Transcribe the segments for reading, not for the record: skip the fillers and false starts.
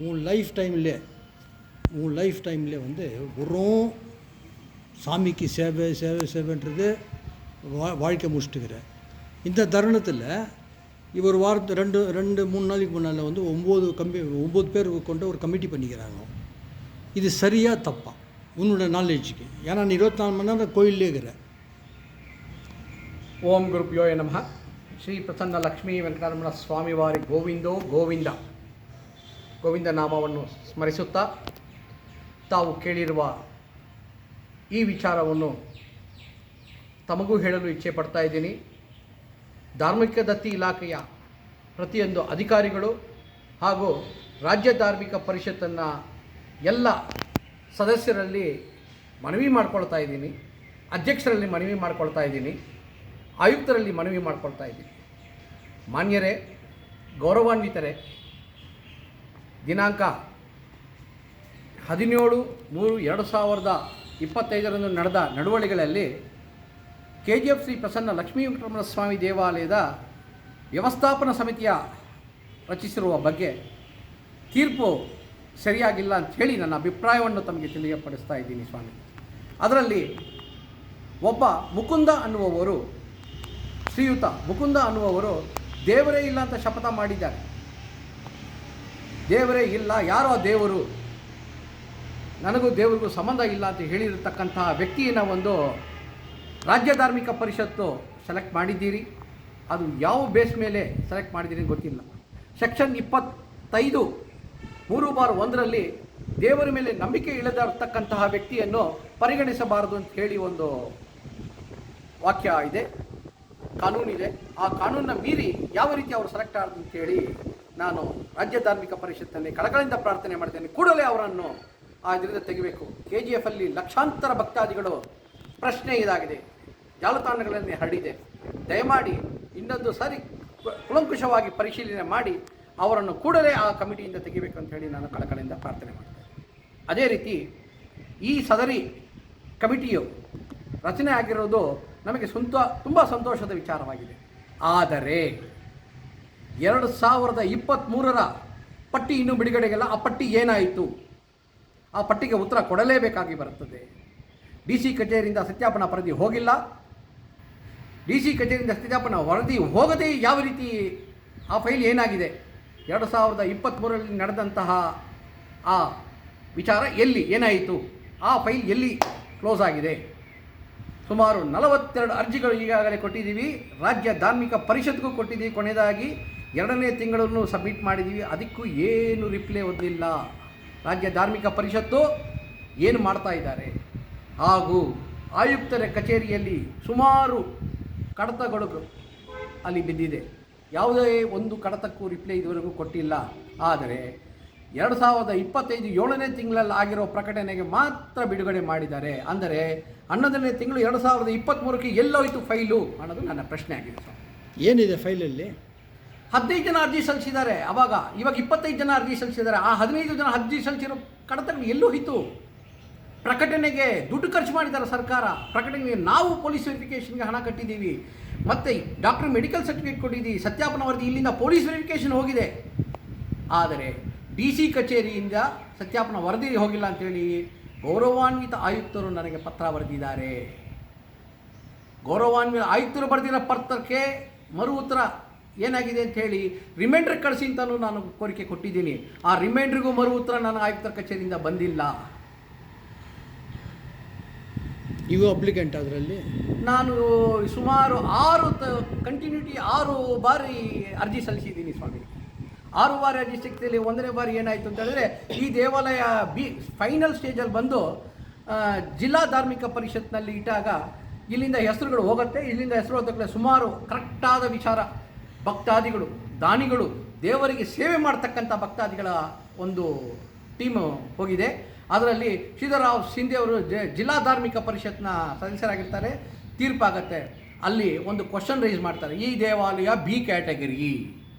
உன் லைஃப் டைம்லே வந்து வெறும் சாமிக்கு சேவைன்றது வாழ்க்கை முடிச்சுட்டுக்கிற இந்த தருணத்தில் இவர் வாரத்து 2-3 நாளைக்கு முன்னால் வந்து 9 பேர் கொண்ட ஒரு கமிட்டி பண்ணிக்கிறாங்க. இது சரியாக தப்பா உன்னோட நாலேஜுக்கு? ஏன்னா நீ 24 மணி நேரம் கோயிலே இருக்கிற. ಓಂ ಗುರುಭ್ಯೋ ನಮಃ. ಶ್ರೀ ಪ್ರಸನ್ನ ಲಕ್ಷ್ಮೀ ವೆಂಕಟರಮಣ ಸ್ವಾಮಿವಾರಿ ಗೋವಿಂದೋ ಗೋವಿಂದ ಗೋವಿಂದ ನಾಮವನ್ನು ಸ್ಮರಿಸುತ್ತಾ ತಾವು ಕೇಳಿರುವ ಈ ವಿಚಾರವನ್ನು ತಮಗೂ ಹೇಳಲು ಇಚ್ಛೆ ಪಡ್ತಾ ಇದ್ದೀನಿ. ಧಾರ್ಮಿಕ ದತ್ತಿ ಇಲಾಖೆಯ ಪ್ರತಿಯೊಂದು ಅಧಿಕಾರಿಗಳು ಹಾಗೂ ರಾಜ್ಯ ಧಾರ್ಮಿಕ ಪರಿಷತ್ತನ್ನು ಎಲ್ಲ ಸದಸ್ಯರಲ್ಲಿ ಮನವಿ ಮಾಡ್ಕೊಳ್ತಾ ಇದ್ದೀನಿ, ಅಧ್ಯಕ್ಷರಲ್ಲಿ ಮನವಿ ಮಾಡ್ಕೊಳ್ತಾ ಇದ್ದೀನಿ, ಆಯುಕ್ತರಲ್ಲಿ ಮನವಿ ಮಾಡ್ಕೊಳ್ತಾ ಇದ್ದೀನಿ. ಮಾನ್ಯರೇ, ಗೌರವಾನ್ವಿತರೇ, ದಿನಾಂಕ 17/3/2025 ನಡೆದ ನಡವಳಿಕೆಗಳಲ್ಲಿ KGF ಶ್ರೀ ಪ್ರಸನ್ನ ಲಕ್ಷ್ಮೀ ವೆಂಕಟರಮಣ ಸ್ವಾಮಿ ದೇವಾಲಯದ ವ್ಯವಸ್ಥಾಪನಾ ಸಮಿತಿಯ ರಚಿಸಿರುವ ಬಗ್ಗೆ ತೀರ್ಪು ಸರಿಯಾಗಿಲ್ಲ ಅಂಥೇಳಿ ನನ್ನ ಅಭಿಪ್ರಾಯವನ್ನು ತಮಗೆ ತಿಳಿಯಪಡಿಸ್ತಾ ಇದ್ದೀನಿ ಸ್ವಾಮಿ. ಅದರಲ್ಲಿ ಒಬ್ಬ ಮುಕುಂದ ಅನ್ನುವವರು, ಶ್ರೀಯುತ ಮುಕುಂದ ಅನ್ನುವವರು ದೇವರೇ ಇಲ್ಲ ಅಂತ ಶಪಥ ಮಾಡಿದ್ದಾರೆ. ದೇವರೇ ಇಲ್ಲ, ಯಾರೋ ದೇವರು, ನನಗೂ ದೇವರಿಗೂ ಸಂಬಂಧ ಇಲ್ಲ ಅಂತ ಹೇಳಿರತಕ್ಕಂತಹ ವ್ಯಕ್ತಿಯನ್ನು ಒಂದು ರಾಜ್ಯ ಧಾರ್ಮಿಕ ಪರಿಷತ್ತು ಸೆಲೆಕ್ಟ್ ಮಾಡಿದ್ದೀರಿ. ಅದು ಯಾವ ಬೇಸ್ ಮೇಲೆ ಸೆಲೆಕ್ಟ್ ಮಾಡಿದ್ದೀರಿ ಗೊತ್ತಿಲ್ಲ. ಸೆಕ್ಷನ್ 25(3)(1) ದೇವರ ಮೇಲೆ ನಂಬಿಕೆ ಇಲ್ಲದಿರತಕ್ಕಂತಹ ವ್ಯಕ್ತಿಯನ್ನು ಪರಿಗಣಿಸಬಾರದು ಅಂತ ಹೇಳಿ ಒಂದು ವಾಕ್ಯ ಇದೆ, ಕಾನೂನಿದೆ. ಆ ಕಾನೂನನ್ನ ಮೀರಿ ಯಾವ ರೀತಿ ಅವರು ಸೆಲೆಕ್ಟ್ ಆದ್ರು ಅಂತೇಳಿ ನಾನು ರಾಜ್ಯ ಧಾರ್ಮಿಕ ಪರಿಷತ್ತಲ್ಲಿ ಕಳಕಳಿಯಿಂದ ಪ್ರಾರ್ಥನೆ ಮಾಡ್ತೇನೆ. ಕೂಡಲೇ ಅವರನ್ನು ಆ ಇದರಿಂದ ತೆಗಿಬೇಕು. KGF ಅಲ್ಲಿ ಲಕ್ಷಾಂತರ ಭಕ್ತಾದಿಗಳು ಪ್ರಶ್ನೆ ಇದಾಗಿದೆ, ಜಾಲತಾಣಗಳಲ್ಲಿ ಹರಡಿದೆ. ದಯಮಾಡಿ ಇನ್ನೊಂದು ಸಾರಿ ಕುಲಂಕುಷವಾಗಿ ಪರಿಶೀಲನೆ ಮಾಡಿ ಅವರನ್ನು ಕೂಡಲೇ ಆ ಕಮಿಟಿಯಿಂದ ತೆಗಿಬೇಕು ಅಂತ ಹೇಳಿ ನಾನು ಕಳಕಳಿಯಿಂದ ಪ್ರಾರ್ಥನೆ ಮಾಡ್ತೇನೆ. ಅದೇ ರೀತಿ ಈ ಸದರಿ ಕಮಿಟಿಯು ರಚನೆ ಆಗಿರೋದು ನಮಗೆ ತುಂಬ ಸಂತೋಷದ ವಿಚಾರವಾಗಿದೆ. ಆದರೆ 2023ರ ಪಟ್ಟಿ ಇನ್ನೂ ಬಿಡುಗಡೆಗೆಲ್ಲ. ಆ ಪಟ್ಟಿ ಏನಾಯಿತು? ಆ ಪಟ್ಟಿಗೆ ಉತ್ತರ ಕೊಡಲೇಬೇಕಾಗಿ ಬರುತ್ತದೆ. DC ಕಚೇರಿಯಿಂದ ಸತ್ಯಾಪನ ವರದಿ ಹೋಗಿಲ್ಲ. DC ಕಚೇರಿಯಿಂದ ಸತ್ಯಾಪನ ವರದಿ ಹೋಗದೆ ಯಾವ ರೀತಿ ಆ ಫೈಲ್ ಏನಾಗಿದೆ, 2023ರಲ್ಲಿ ನಡೆದಂತಹ ಆ ವಿಚಾರ ಎಲ್ಲಿ ಏನಾಯಿತು, ಆ ಫೈಲ್ ಎಲ್ಲಿ ಕ್ಲೋಸ್ ಆಗಿದೆ? ಸುಮಾರು 42 ಅರ್ಜಿಗಳು ಈಗಾಗಲೇ ಕೊಟ್ಟಿದ್ದೀವಿ. ರಾಜ್ಯ ಧಾರ್ಮಿಕ ಪರಿಷತ್ಗೂ ಕೊಟ್ಟಿದ್ದೀವಿ. ಕೊನೆಯದಾಗಿ 2ನೇ ತಿಂಗಳನ್ನು ಸಬ್ಮಿಟ್ ಮಾಡಿದ್ದೀವಿ. ಅದಕ್ಕೂ ಏನು ರಿಪ್ಲೈ ಓದಲಿಲ್ಲ. ರಾಜ್ಯ ಧಾರ್ಮಿಕ ಪರಿಷತ್ತು ಏನು ಮಾಡ್ತಾ ಇದ್ದಾರೆ? ಹಾಗೂ ಆಯುಕ್ತರ ಕಚೇರಿಯಲ್ಲಿ ಸುಮಾರು ಕಡತಗಳು ಅಲ್ಲಿ ಬಿದ್ದಿದೆ. ಯಾವುದೇ ಒಂದು ಕಡತಕ್ಕೂ ರಿಪ್ಲೈ ಇದುವರೆಗೂ ಕೊಟ್ಟಿಲ್ಲ. ಆದರೆ 2025 7ನೇ ತಿಂಗಳಲ್ಲಿ ಆಗಿರೋ ಪ್ರಕಟಣೆಗೆ ಮಾತ್ರ ಬಿಡುಗಡೆ ಮಾಡಿದ್ದಾರೆ. ಅಂದರೆ 11ನೇ ತಿಂಗಳು 2023ಕ್ಕೆ ಎಲ್ಲೋಯ್ತು ಫೈಲು ಅನ್ನೋದು ನನ್ನ ಪ್ರಶ್ನೆ ಆಗಿದೆ. ಏನಿದೆ ಫೈಲಲ್ಲಿ? 15 ಜನ ಅರ್ಜಿ ಸಲ್ಲಿಸಿದ್ದಾರೆ. ಇವಾಗ 25 ಜನ ಅರ್ಜಿ ಸಲ್ಲಿಸಿದ್ದಾರೆ. ಆ 15 ಜನ ಅರ್ಜಿ ಸಲ್ಲಿಸಿರೋ ಕಡತಗಳು ಎಲ್ಲೂ ಹೋಯಿತು? ಪ್ರಕಟಣೆಗೆ ದುಡ್ಡು ಖರ್ಚು ಮಾಡಿದ್ದಾರೆ ಸರ್ಕಾರ. ಪ್ರಕಟಣೆಗೆ ನಾವು ಪೊಲೀಸ್ ವೆರಿಫಿಕೇಷನ್ಗೆ ಹಣ ಕಟ್ಟಿದ್ದೀವಿ, ಮತ್ತು ಡಾಕ್ಟರ್ ಮೆಡಿಕಲ್ ಸರ್ಟಿಫಿಕೇಟ್ ಕೊಟ್ಟಿದ್ದೀವಿ. ಸತ್ಯಾಪನ ವರದಿ ಇಲ್ಲಿಂದ ಪೊಲೀಸ್ ವೆರಿಫಿಕೇಷನ್ ಹೋಗಿದೆ. ಆದರೆ DC ಕಚೇರಿಯಿಂದ ಸತ್ಯಾಪನ ವರದಿ ಹೋಗಿಲ್ಲ ಅಂತೇಳಿ ಗೌರವಾನ್ವಿತ ಆಯುಕ್ತರು ನನಗೆ ಪತ್ರ ಬರೆದಿದ್ದಾರೆ. ಗೌರವಾನ್ವಿತ ಆಯುಕ್ತರು ಬರೆದಿರೋ ಪತ್ರಕ್ಕೆ ಮರು ಉತ್ತರ ಏನಾಗಿದೆ ಅಂಥೇಳಿ ರಿಮೈಂಡರ್ ಕಳಿಸಿ ಅಂತಲೂ ನಾನು ಕೋರಿಕೆ ಕೊಟ್ಟಿದ್ದೀನಿ. ಆ ರಿಮೈಂಡ್ರಿಗೂ ಮರು ಉತ್ತರ ನನ್ನ ಆಯುಕ್ತರ ಕಚೇರಿಯಿಂದ ಬಂದಿಲ್ಲ. ಇವು ಅಪ್ಲಿಕೆಂಟ್ ಅದರಲ್ಲಿ ನಾನು ಸುಮಾರು 6 ಬಾರಿ ಅರ್ಜಿ ಸಲ್ಲಿಸಿದ್ದೀನಿ ಸ್ವಾಮಿ. 6 ಬಾರಿ ಅರ್ಜಿ ಸಿಗ್ತಿಲ್ಲ. 1ನೇ ಬಾರಿ ಏನಾಯಿತು ಅಂತ ಹೇಳಿದ್ರೆ, ಈ ದೇವಾಲಯ ಫೈನಲ್ ಸ್ಟೇಜಲ್ಲಿ ಬಂದು ಜಿಲ್ಲಾ ಧಾರ್ಮಿಕ ಪರಿಷತ್ನಲ್ಲಿ ಇಟ್ಟಾಗ ಇಲ್ಲಿಂದ ಹೆಸರುಗಳು ಹೋಗುತ್ತೆ. ಇಲ್ಲಿಂದ ಹೆಸರು ಹೋದ ಸುಮಾರು ಕರೆಕ್ಟಾದ ವಿಚಾರ, ಭಕ್ತಾದಿಗಳು, ದಾನಿಗಳು, ದೇವರಿಗೆ ಸೇವೆ ಮಾಡ್ತಕ್ಕಂಥ ಭಕ್ತಾದಿಗಳ ಒಂದು ಟೀಮು ಹೋಗಿದೆ. ಅದರಲ್ಲಿ ಶ್ರೀಧರರಾವ್ ಶಿಂದೆ ಅವರು ಜಿಲ್ಲಾ ಧಾರ್ಮಿಕ ಪರಿಷತ್ನ ಸದಸ್ಯರಾಗಿರ್ತಾರೆ. ತೀರ್ಪಾಗತ್ತೆ. ಅಲ್ಲಿ ಒಂದು ಕ್ವಶನ್ ರೈಸ್ ಮಾಡ್ತಾರೆ, ಈ ದೇವಾಲಯ B ಕ್ಯಾಟಗರಿ,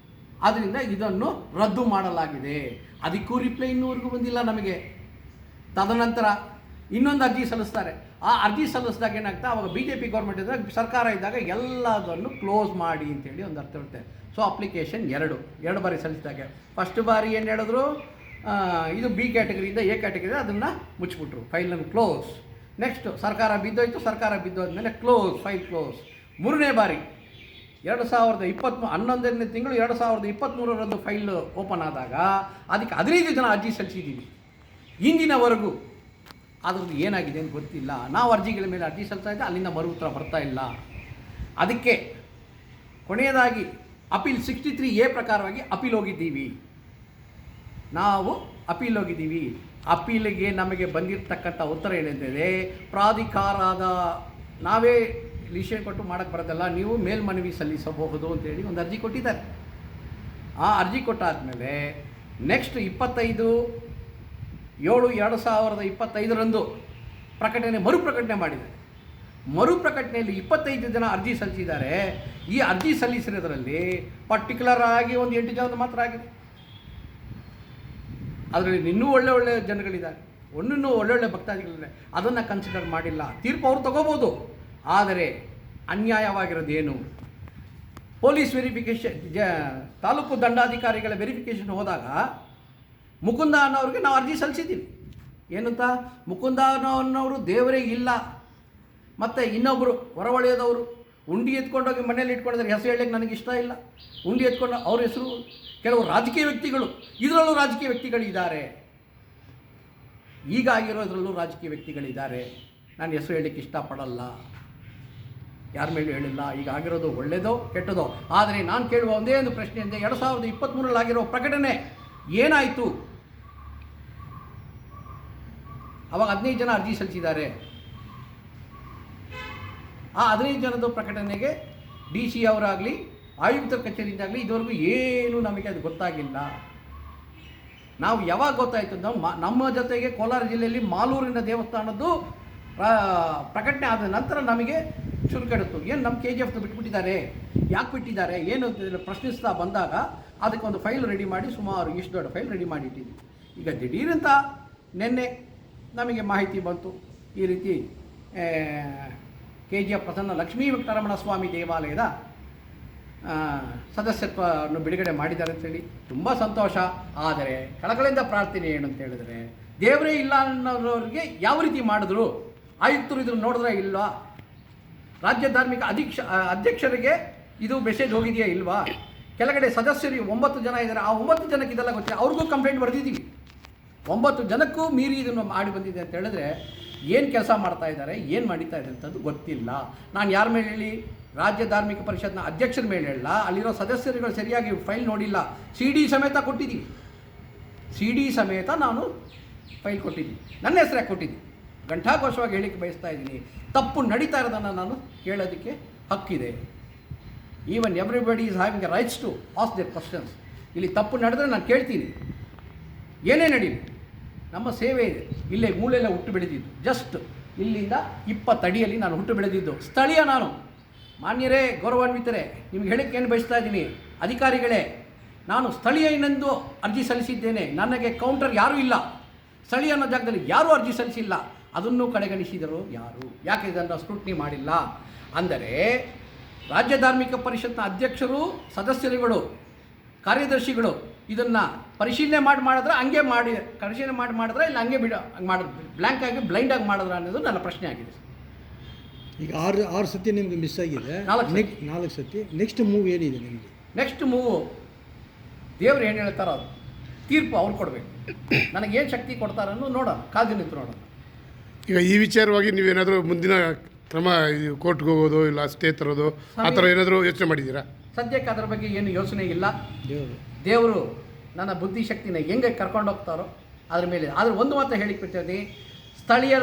ಆದ್ದರಿಂದ ಇದನ್ನು ರದ್ದು ಮಾಡಲಾಗಿದೆ. ಅದಕ್ಕೂ ರಿಪ್ಲೈ ಇನ್ನೂವರೆಗೂ ಬಂದಿಲ್ಲ ನಮಗೆ. ತದನಂತರ ಇನ್ನೊಂದು ಅರ್ಜಿ ಸಲ್ಲಿಸ್ತಾರೆ. ಆ ಅರ್ಜಿ ಸಲ್ಲಿಸಿದಾಗ ಏನಾಗ್ತಾ, ಅವಾಗ BJP ಗೌರ್ಮೆಂಟ್ ಇದ್ದಾಗ, ಸರ್ಕಾರ ಇದ್ದಾಗ ಎಲ್ಲದನ್ನು ಕ್ಲೋಸ್ ಮಾಡಿ ಅಂತೇಳಿ ಒಂದು ಅರ್ಥ ಇರುತ್ತೆ. ಸೊ ಅಪ್ಲಿಕೇಶನ್ 2 ಬಾರಿ ಸಲ್ಲಿಸಿದಾಗ, ಫಸ್ಟ್ ಬಾರಿ ಏನು ಹೇಳಿದ್ರು, ಇದು ಬಿ ಕ್ಯಾಟಗರಿಯಿಂದ ಎ ಕ್ಯಾಟಗರಿ ಅದನ್ನು ಮುಚ್ಚಿಬಿಟ್ರು, ಫೈಲನ್ನು ಕ್ಲೋಸ್. ನೆಕ್ಸ್ಟು ಸರ್ಕಾರ ಬಿದ್ದೋಯ್ತು, ಸರ್ಕಾರ ಬಿದ್ದೋದ್ಮೇಲೆ ಕ್ಲೋಸ್, ಫೈಲ್ ಕ್ಲೋಸ್. 3ನೇ ಬಾರಿ 11ನೇ ತಿಂಗಳು 2023 ಫೈಲ್ ಓಪನ್ ಆದಾಗ ಅದಕ್ಕೆ 15 ಜನ ಅರ್ಜಿ ಸಲ್ಲಿಸಿದ್ದೀವಿ. ಇಂದಿನವರೆಗೂ ಅದ್ರದ್ದು ಏನಾಗಿದೆ ಅಂತ ಗೊತ್ತಿಲ್ಲ. ನಾವು ಅರ್ಜಿಗಳ ಮೇಲೆ ಅರ್ಜಿ ಸಲ್ಲಿಸ್ತಾ ಇದ್ದೆ, ಅಲ್ಲಿಂದ ಮರು ಉತ್ತರ ಬರ್ತಾ ಇಲ್ಲ. ಅದಕ್ಕೆ ಕೊನೆಯದಾಗಿ ಅಪೀಲ್ 63A ಪ್ರಕಾರವಾಗಿ ಅಪೀಲ್ ಹೋಗಿದ್ದೀವಿ. ನಾವು ಅಪೀಲ್ ಹೋಗಿದ್ದೀವಿ. ಅಪೀಲಿಗೆ ನಮಗೆ ಬಂದಿರತಕ್ಕಂಥ ಉತ್ತರ ಏನೆಂದರೆ, ಪ್ರಾಧಿಕಾರದ ನಾವೇ ಡಿಸಿಷನ್ ಕೊಟ್ಟು ಮಾಡೋಕ್ಕೆ ಬರೋದಲ್ಲ, ನೀವು ಮೇಲ್ಮನವಿ ಸಲ್ಲಿಸಬಹುದು ಅಂತೇಳಿ ಒಂದು ಅರ್ಜಿ ಕೊಟ್ಟಿದ್ದಾರೆ. ಆ ಅರ್ಜಿ ಕೊಟ್ಟಾದಮೇಲೆ ನೆಕ್ಸ್ಟ್ 25/7/2025 ಮರುಪ್ರಕಟಣೆ ಮಾಡಿದ್ದಾರೆ. ಮರುಪ್ರಕಟಣೆಯಲ್ಲಿ 25 ಜನ ಅರ್ಜಿ ಸಲ್ಲಿಸಿದ್ದಾರೆ. ಈ ಅರ್ಜಿ ಸಲ್ಲಿಸಿರೋದ್ರಲ್ಲಿ ಪರ್ಟಿಕ್ಯುಲರ್ ಆಗಿ ಒಂದು 8 ಜನ ಮಾತ್ರ ಆಗಿದೆ. ಅದರಲ್ಲಿ ಇನ್ನೂ ಒಳ್ಳೆ ಜನಗಳಿದ್ದಾರೆ, ಇನ್ನೂ ಒಳ್ಳೊಳ್ಳೆ ಭಕ್ತಾದಿಗಳಿದ್ದಾರೆ. ಅದನ್ನು ಕನ್ಸಿಡರ್ ಮಾಡಿಲ್ಲ. ತೀರ್ಪು ಅವರು ತಗೋಬೋದು. ಆದರೆ ಅನ್ಯಾಯವಾಗಿರೋದೇನು, ಪೊಲೀಸ್ ವೆರಿಫಿಕೇಷನ್, ತಾಲೂಕು ದಂಡಾಧಿಕಾರಿಗಳ ವೆರಿಫಿಕೇಷನ್ ಹೋದಾಗ ಮುಕುಂದ ಅನ್ನೋರಿಗೆ ನಾವು ಅರ್ಜಿ ಸಲ್ಲಿಸಿದ್ದೀವಿ. ಏನಂತ, ಮುಕುಂದ ಅನ್ನೋರು ದೇವರೇ ಇಲ್ಲ, ಮತ್ತು ಇನ್ನೊಬ್ಬರು ಹೊರವಲಯದವರು ಉಂಡಿ ಎತ್ಕೊಂಡೋಗಿ ಮನೇಲಿ ಇಟ್ಕೊಂಡಿದ್ದಾರೆ. ಹೆಸರು ಹೇಳಕ್ಕೆ ನನಗೆ ಇಷ್ಟ ಇಲ್ಲ. ಉಂಡಿ ಎತ್ಕೊಂಡು ಅವ್ರ ಹೆಸರು, ಕೆಲವು ರಾಜಕೀಯ ವ್ಯಕ್ತಿಗಳು, ಇದರಲ್ಲೂ ರಾಜಕೀಯ ವ್ಯಕ್ತಿಗಳಿದ್ದಾರೆ, ಈಗಾಗಿರೋದ್ರಲ್ಲೂ ರಾಜಕೀಯ ವ್ಯಕ್ತಿಗಳಿದ್ದಾರೆ. ನಾನು ಹೆಸರು ಹೇಳಲಿಕ್ಕೆ ಇಷ್ಟಪಡಲ್ಲ, ಯಾರ ಮೇಲೂ ಹೇಳಿಲ್ಲ. ಈಗ ಆಗಿರೋದು ಒಳ್ಳೆಯದೋ ಕೆಟ್ಟದೋ. ಆದರೆ ನಾನು ಕೇಳುವ ಒಂದೇ ಒಂದು ಪ್ರಶ್ನೆ ಅಂದರೆ, 2023 ಆಗಿರೋ ಪ್ರಕಟಣೆ ಏನಾಯಿತು? ಅವಾಗ 15 ಜನ ಅರ್ಜಿ ಸಲ್ಲಿಸಿದ್ದಾರೆ. ಆ 15 ಜನದ ಪ್ರಕಟಣೆಗೆ DC ಅವರಾಗಲಿ ಆಯುಕ್ತರ ಕಚೇರಿಯಿಂದಾಗಲಿ ಇದುವರೆಗೂ ಏನೂ ನಮಗೆ ಅದು ಗೊತ್ತಾಗಿಲ್ಲ. ನಾವು ಯಾವಾಗ ಗೊತ್ತಾಯಿತು ನಮ್ಮ ಜೊತೆಗೆ ಕೋಲಾರ ಜಿಲ್ಲೆಯಲ್ಲಿ ಮಾಲೂರಿನ ದೇವಸ್ಥಾನದ್ದು ಪ್ರಕಟಣೆ ಆದ ನಂತರ ನಮಗೆ ಶುರುಕಡುತ್ತು. ಏನು ನಮ್ಮ KGF ಬಿಟ್ಬಿಟ್ಟಿದ್ದಾರೆ, ಯಾಕೆ ಬಿಟ್ಟಿದ್ದಾರೆ ಏನು ಪ್ರಶ್ನಿಸ್ತಾ ಬಂದಾಗ ಅದಕ್ಕೊಂದು ಫೈಲ್ ರೆಡಿ ಮಾಡಿ, ಸುಮಾರು ಇಷ್ಟು ದೊಡ್ಡ ಫೈಲ್ ರೆಡಿ ಮಾಡಿಟ್ಟಿದ್ವಿ. ಈಗ ದಿಢೀರಂತ ನಿನ್ನೆ ನಮಗೆ ಮಾಹಿತಿ ಬಂತು, ಈ ರೀತಿ KGF ಪ್ರಸನ್ನ ಲಕ್ಷ್ಮೀ ವೆಂಕಟರಮಣ ಸ್ವಾಮಿ ದೇವಾಲಯದ ಸದಸ್ಯತ್ವವನ್ನು ಬಿಡುಗಡೆ ಮಾಡಿದ್ದಾರೆ ಅಂತೇಳಿ ತುಂಬ ಸಂತೋಷ. ಆದರೆ ಕಳಕಳಿಂದ ಪ್ರಾರ್ಥನೆ ಏನು ಅಂತ ಹೇಳಿದ್ರೆ, ದೇವರೇ ಇಲ್ಲ ಅನ್ನೋರಿಗೆ ಯಾವ ರೀತಿ ಮಾಡಿದ್ರು? ಆಯುಕ್ತರು ಇದನ್ನು ನೋಡಿದ್ರೆ ಇಲ್ವಾ? ರಾಜ್ಯ ಧಾರ್ಮಿಕ ಅಧ್ಯಕ್ಷರಿಗೆ ಇದು ಮೆಸೇಜ್ ಹೋಗಿದೆಯಾ ಇಲ್ವಾ? ಕೆಳಗಡೆ ಸದಸ್ಯರು 9 ಜನ ಇದ್ದಾರೆ. ಆ 9 ಜನಕ್ಕೆ ಇದೆಲ್ಲ ಗೊತ್ತಿಲ್ಲ. ಅವ್ರಿಗೂ ಕಂಪ್ಲೇಂಟ್ ಬರೆದಿದ್ದೀವಿ. 9 ಜನಕ್ಕೂ ಮೀರಿ ಇದನ್ನು ಮಾಡಿ ಬಂದಿದೆ ಅಂತ ಹೇಳಿದ್ರೆ ಏನು ಕೆಲಸ ಮಾಡ್ತಾ ಇದ್ದಾರೆ, ಏನು ಮಾಡೀತಾ ಇದೆ ಅಂತದ್ದು ಗೊತ್ತಿಲ್ಲ. ನಾನು ಯಾರ ಮೇಲೆ ಹೇಳಿ? ರಾಜ್ಯ ಧಾರ್ಮಿಕ ಪರಿಷತ್ನ ಅಧ್ಯಕ್ಷರ ಮೇಲೆ ಹೇಳಲ್ಲ, ಅಲ್ಲಿರೋ ಸದಸ್ಯರುಗಳು ಸರಿಯಾಗಿ ಫೈಲ್ ನೋಡಿಲ್ಲ. CD ಸಮೇತ ಕೊಟ್ಟಿದ್ದೀವಿ. CD ಸಮೇತ ನಾನು ಫೈಲ್ ಕೊಟ್ಟಿದ್ದೀನಿ. ನನ್ನ ಹೆಸರೇ ಕೊಟ್ಟಿದ್ದೀನಿ. ಘಂಟಾಘೋಷವಾಗಿ ಹೇಳಿಕ್ಕೆ ಬಯಸ್ತಾ ಇದ್ದೀನಿ. ತಪ್ಪು ನಡೀತಾ ಇರೋದನ್ನು ನಾನು ಕೇಳೋದಕ್ಕೆ ಹಕ್ಕಿದೆ. Even everybody is having a rights to ask their questions. ಇಲ್ಲಿ ತಪ್ಪು ನಡೆದ್ರೆ ನಾನು ಕೇಳ್ತೀನಿ, ಏನೇ ನಡೀಲಿ. ನಮ್ಮ ಸೇವೆ ಇದೆ. ಇಲ್ಲೇ ಮೂಲೆಯಲ್ಲೇ ಹುಟ್ಟು ಬೆಳೆದಿದ್ದು. ಜಸ್ಟ್ ಇಲ್ಲಿಂದ 20 ಅಡಿಯಲ್ಲಿ ನಾನು ಹುಟ್ಟು ಬೆಳೆದಿದ್ದು. ಸ್ಥಳೀಯ ನಾನು. ಮಾನ್ಯರೇ, ಗೌರವಾನ್ವಿತರೇ, ನಿಮ್ಗೆ ಹೇಳಕ್ಕೆ ಏನು ಬಯಸ್ತಾ ಇದ್ದೀನಿ, ಅಧಿಕಾರಿಗಳೇ, ನಾನು ಸ್ಥಳೀಯ ಇನ್ನೊಂದು ಅರ್ಜಿ ಸಲ್ಲಿಸಿದ್ದೇನೆ. ನನಗೆ ಕೌಂಟರ್ ಯಾರೂ ಇಲ್ಲ. ಸ್ಥಳೀಯ ಅನ್ನೋ ಜಾಗದಲ್ಲಿ ಯಾರೂ ಅರ್ಜಿ ಸಲ್ಲಿಸಿಲ್ಲ. ಅದನ್ನು ಕಡೆಗಣಿಸಿದರು ಯಾರು? ಯಾಕೆ ಇದನ್ನು ಸ್ಕ್ರೂಟ್ನಿ ಮಾಡಿಲ್ಲ? ಅಂದರೆ ರಾಜ್ಯ ಧಾರ್ಮಿಕ ಪರಿಷತ್ನ ಅಧ್ಯಕ್ಷರು, ಸದಸ್ಯರುಗಳು, ಕಾರ್ಯದರ್ಶಿಗಳು ಇದನ್ನು ಪರಿಶೀಲನೆ ಮಾಡಿದ್ರೆ ಹಂಗೆ ಪರಿಶೀಲನೆ ಮಾಡಿದ್ರೆ ಇಲ್ಲ ಹಂಗೆ ಮಾಡಿದ್ರು, ಬ್ಲ್ಯಾಂಕಾಗಿ ಬ್ಲೈಂಡಾಗಿ ಮಾಡಿದ್ರೆ ಅನ್ನೋದು ನನ್ನ ಪ್ರಶ್ನೆ ಆಗಿದೆ. ಈಗ 6 ಸತಿ ನಿಮಗೆ ಮಿಸ್ ಆಗಿದೆ. 4 ಸತಿ. ನೆಕ್ಸ್ಟ್ ಮೂವ್ ಏನಿದೆ ನಿಮಗೆ? ನೆಕ್ಸ್ಟ್ ಮೂವು ದೇವ್ರು ಏನು ಹೇಳ್ತಾರೋ ಅದು ತೀರ್ಪು ಅವ್ರು ಕೊಡಬೇಕು. ನನಗೇನು ಶಕ್ತಿ ಕೊಡ್ತಾರನ್ನು ನೋಡೋಣ, ಕಾದು ನಿಂತು ನೋಡೋಣ. ಈಗ ಈ ವಿಚಾರವಾಗಿ ನೀವೇನಾದರೂ ಮುಂದಿನ ಕ್ರಮ ಕೋರ್ಟ್ಗೆ ಹೋಗೋದು ಇಲ್ಲ ಸ್ಟೇ ತರೋದು ಆ ಥರ ಏನಾದರೂ ಯೋಚನೆ ಮಾಡಿದ್ದೀರಾ? ಸದ್ಯಕ್ಕೆ ಅದರ ಬಗ್ಗೆ ಏನು ಯೋಚನೆ ಇಲ್ಲ. ದೇವರು ನನ್ನ ಬುದ್ಧಿಶಕ್ತಿನ ಹೆಂಗೆ ಕರ್ಕೊಂಡು ಹೋಗ್ತಾರೋ ಅದ್ರ ಮೇಲೆ. ಆದರೆ ಒಂದು ಮಾತ್ರ ಹೇಳಿಕ್ಕೆ ಬಿಡ್ತೀನಿ, ಸ್ಥಳೀಯ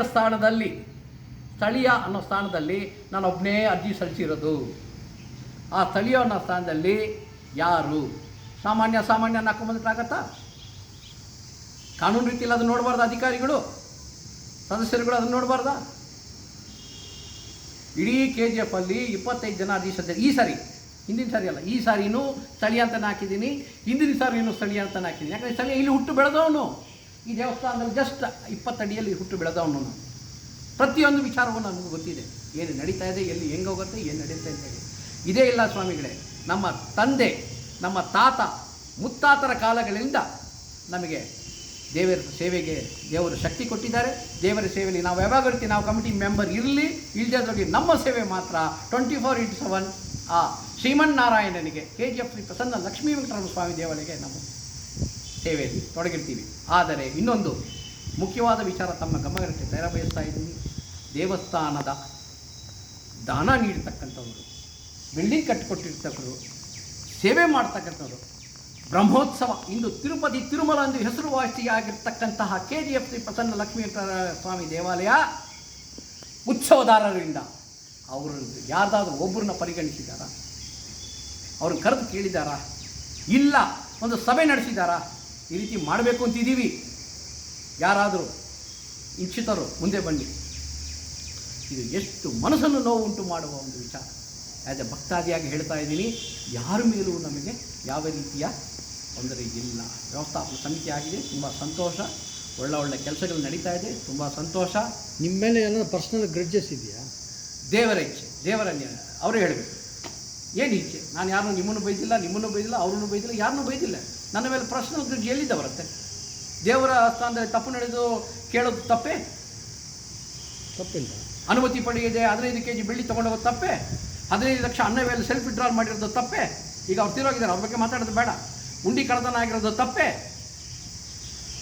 ಅನ್ನೋ ಸ್ಥಾನದಲ್ಲಿ ನಾನೊಬ್ಬನೇ ಅರ್ಜಿ ಸಲ್ಲಿಸಿರೋದು. ಆ ಸ್ಥಳೀಯ ಅನ್ನೋ ಸ್ಥಾನದಲ್ಲಿ ಯಾರು ಸಾಮಾನ್ಯ ಹಾಕೊಂಬಂದಿಟ್ಟಾಗತ್ತಾ? ಕಾನೂನು ರೀತಿಯಲ್ಲಿ ಅದನ್ನು ನೋಡಬಾರ್ದು. ಅಧಿಕಾರಿಗಳು, ಸದಸ್ಯರುಗಳು ಅದನ್ನು ನೋಡಬಾರ್ದಾ? ಇಡೀ KGF ಅಲ್ಲಿ 25 ಜನ ಅರ್ಜಿ ಸಲ್ಲಿಸಿದ್ದಾರೆ. ಈ ಸಾರಿ, ಹಿಂದಿನ ಸಾರಿ ಅಲ್ಲ, ಈ ಸಾರಿನೂ ಸ್ಥಳೀಯ ಅಂತಲೇ ಹಾಕಿದ್ದೀನಿ, ಹಿಂದಿನ ಸಾರಿನೂ ಸ್ಥಳೀಯ ಅಂತಲೇ ಹಾಕಿದ್ದೀನಿ. ಯಾಕಂದರೆ ಸ್ಥಳೀಯ ಇಲ್ಲಿ ಹುಟ್ಟು ಬೆಳೆದವನು, ಈ ದೇವಸ್ಥಾನದಲ್ಲಿ ಜಸ್ಟ್ 20 ಅಡಿಯಲ್ಲಿ ಹುಟ್ಟು ಬೆಳೆದವನು. ಪ್ರತಿಯೊಂದು ವಿಚಾರವೂ ನಮಗೆ ಗೊತ್ತಿದೆ, ಏನು ನಡೀತಾ ಇದೆ, ಎಲ್ಲಿ ಹೆಂಗೆ ಹೋಗುತ್ತೆ, ಏನು ನಡೀತಾ ಅಂತ ಹೇಳಿ. ಇದೇ ಇಲ್ಲ ಸ್ವಾಮಿಗಳೇ, ನಮ್ಮ ತಂದೆ, ನಮ್ಮ ತಾತ, ಮುತ್ತಾತರ ಕಾಲಗಳಿಂದ ನಮಗೆ ದೇವರ ಸೇವೆಗೆ ದೇವರು ಶಕ್ತಿ ಕೊಟ್ಟಿದ್ದಾರೆ. ದೇವರ ಸೇವೆಯಲ್ಲಿ ನಾವು ಯಾವಾಗ ಇರ್ತೀವಿ, ನಾವು ಕಮಿಟಿ ಮೆಂಬರ್ ಇರಲಿ ಇಲ್ಲದೆ ನಮ್ಮ ಸೇವೆ ಮಾತ್ರ 24/7 ಆ ಶ್ರೀಮನ್ನಾರಾಯಣನಿಗೆ KGF ಶ್ರೀ ಪ್ರಸನ್ನ ಲಕ್ಷ್ಮೀ ವೆಂಕಟರಮಣ ಸ್ವಾಮಿ ದೇವಾಲಯಕ್ಕೆ ನಾವು ಸೇವೆಯಲ್ಲಿ ತೊಡಗಿರ್ತೀವಿ. ಆದರೆ ಇನ್ನೊಂದು ಮುಖ್ಯವಾದ ವಿಚಾರ ತಮ್ಮ ಗಮನಕ್ಕೆ ಬಯಸ್ತಾ ಇದ್ದೀನಿ. ದೇವಸ್ಥಾನದ ದಾನ ನೀಡ್ತಕ್ಕಂಥವರು, ಬಿಲ್ಡಿಂಗ್ ಕಟ್ಟಿಕೊಟ್ಟಿರ್ತಕ್ಕವರು, ಸೇವೆ ಮಾಡ್ತಕ್ಕಂಥವ್ರು, ಬ್ರಹ್ಮೋತ್ಸವ ಇಂದು ತಿರುಪತಿ ತಿರುಮಲ ಎಂದು ಹೆಸರುವಾಸಿಯಾಗಿರ್ತಕ್ಕಂತಹ KGF ಶ್ರೀ ಪ್ರಸನ್ನ ಲಕ್ಷ್ಮೀ ಸ್ವಾಮಿ ದೇವಾಲಯ ಉತ್ಸವದಾರರಿಂದ ಅವರು ಯಾರ್ದಾದ್ರೂ ಒಬ್ಬರನ್ನ ಪರಿಗಣಿಸಿದಾರಾ? ಅವ್ರನ್ನ ಕರೆದು ಕೇಳಿದಾರಾ? ಇಲ್ಲ. ಒಂದು ಸಭೆ ನಡೆಸಿದಾರಾ? ಈ ರೀತಿ ಮಾಡಬೇಕು ಅಂತಿದ್ದೀವಿ, ಯಾರಾದರೂ ಇಚ್ಛಿತರು ಮುಂದೆ ಬನ್ನಿ. ಇದು ಎಷ್ಟು ಮನಸ್ಸನ್ನು ನೋವು ಉಂಟು ಮಾಡುವ ಒಂದು ವಿಚಾರ. ಆ್ಯಸ್ ಎ ಭಕ್ತಾದಿಯಾಗಿ ಹೇಳ್ತಾ ಇದ್ದೀನಿ, ಯಾರ ಮೇಲೂ ನಮಗೆ ಯಾವ ರೀತಿಯ ತೊಂದರೆ ಇಲ್ಲ. ವ್ಯವಸ್ಥಾಪನ ಸಮಿತಿ ಆಗಿದೆ, ತುಂಬ ಸಂತೋಷ. ಒಳ್ಳೆ ಕೆಲಸಗಳು ನಡೀತಾ ಇದೆ, ತುಂಬ ಸಂತೋಷ. ನಿಮ್ಮ ಮೇಲೆ ಏನಾದ್ರು ಪರ್ಸ್ನಲ್ ಗ್ರಡ್ಜಸ್ ಇದೆಯಾ? ದೇವರ ಇಚ್ಛೆ, ಅವರೇ ಹೇಳಬೇಕು. ಏನು ಇಚ್ಛೆ? ನಾನು ಯಾರನ್ನೂ ನಿಮ್ಮನ್ನು ಬೈದಿಲ್ಲ, ಅವ್ರನ್ನೂ ಬೈದಿಲ್ಲ, ಯಾರನ್ನೂ ಬೈದಿಲ್ಲ. ನನ್ನ ಮೇಲೆ ಪರ್ಸನಲ್ ಗ್ರಡ್ಜ್ ಎಲ್ಲಿದ್ದ ಬರುತ್ತೆ? ದೇವರ ಸ್ಥಾನದಲ್ಲಿ ತಪ್ಪು ನಡೆದು ಕೇಳೋದು ತಪ್ಪೇ? ತಪ್ಪಿಲ್ಲ. ಅನುಮತಿ ಪಡೆಯದೆ 15 kg ಬೆಳ್ಳಿ ತೊಗೊಂಡೋಗೋದು ತಪ್ಪೇ? 15 ಲಕ್ಷ ಅನ್ನವೇಲೆ ಸೆಲ್ಫ್ ವಿಡ್ರಾಲ್ ಮಾಡಿರೋದು ತಪ್ಪೇ? ಈಗ ಅವ್ರು ತೀರೋಗಿದ್ದಾರೆ, ಅವ್ರ ಬಗ್ಗೆ ಮಾತಾಡೋದು ಬೇಡ. ಉಂಡಿ ಕಳ್ಳತನ ಆಗಿರೋದು ತಪ್ಪೇ?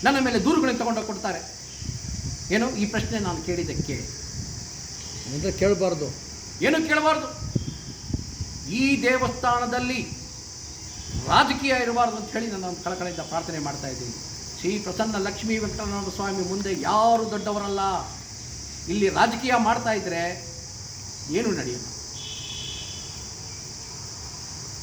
ನನ್ನ ಮೇಲೆ ದೂರುಗಳನ್ನು ತಗೊಂಡೋಗಿ ಕೊಡ್ತಾರೆ. ಏನು ಈ ಪ್ರಶ್ನೆ ನಾನು ಕೇಳಿದ್ದಕ್ಕೆ ಅಂದರೆ ಕೇಳಬಾರ್ದು, ಏನು ಕೇಳಬಾರ್ದು. ಈ ದೇವಸ್ಥಾನದಲ್ಲಿ ರಾಜಕೀಯ ಇರಬಾರ್ದು ಅಂತ ಹೇಳಿ ನಾನು ಕಳಕಳಿಯಿಂದ ಪ್ರಾರ್ಥನೆ ಮಾಡ್ತಾ ಇದ್ದೀನಿ. ಶ್ರೀ ಪ್ರಸನ್ನ ಲಕ್ಷ್ಮೀ ವೆಂಕಟರಮಣ ಸ್ವಾಮಿ ಮುಂದೆ ಯಾರು ದೊಡ್ಡವರಲ್ಲ. ಇಲ್ಲಿ ರಾಜಕೀಯ ಮಾಡ್ತಾ ಇದ್ದರೆ ಏನು ನಡೆಯಲ್ಲ.